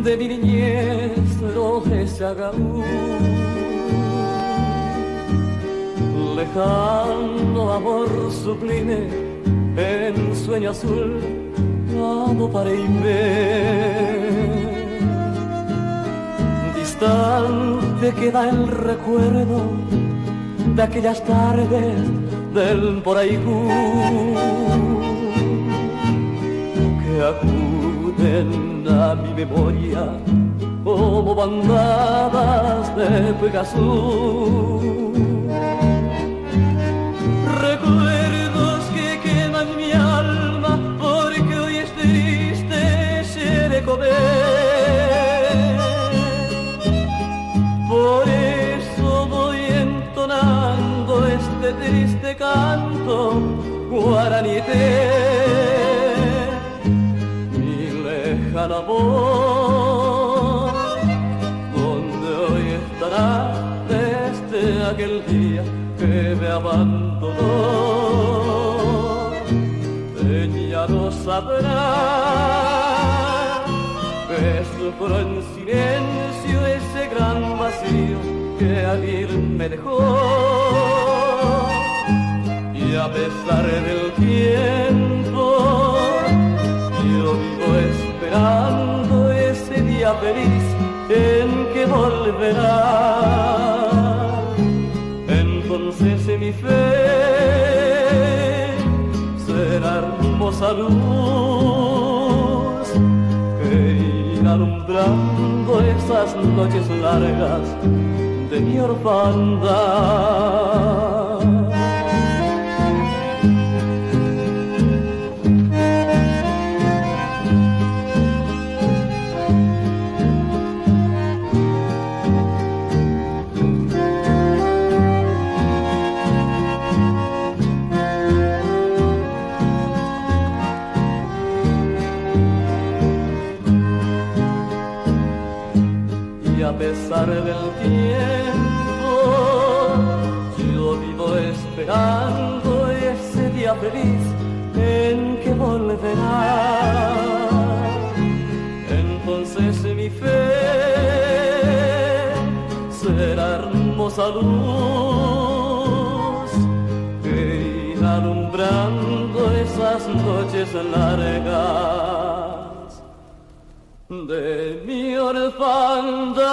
de mi niñez florece aún. Lejano amor sublime, en sueño azul, amo para irme. Distante queda el recuerdo de aquellas tardes del Poraicú, que acuden a mi memoria como bandadas de Pegasus. Recuerdos que queman mi alma porque hoy es triste ser comer. Por eso voy entonando este triste canto guaranité. Mi lejano amor, donde hoy estará desde aquel día que me abandonó. Ella no sabrá que sufro en silencio ese gran vacío que ayer me dejó. Y a pesar del tiempo, yo vivo esperando ese día feliz en que volverá. Entonces mi fe será hermosa luz que irá alumbrando esas noches largas de mi orfandad. pasar del tiempo, yo vivo esperando ese día feliz en que volverá. Entonces mi fe será hermosa luz que irá alumbrando esas noches largas de mi orfandad.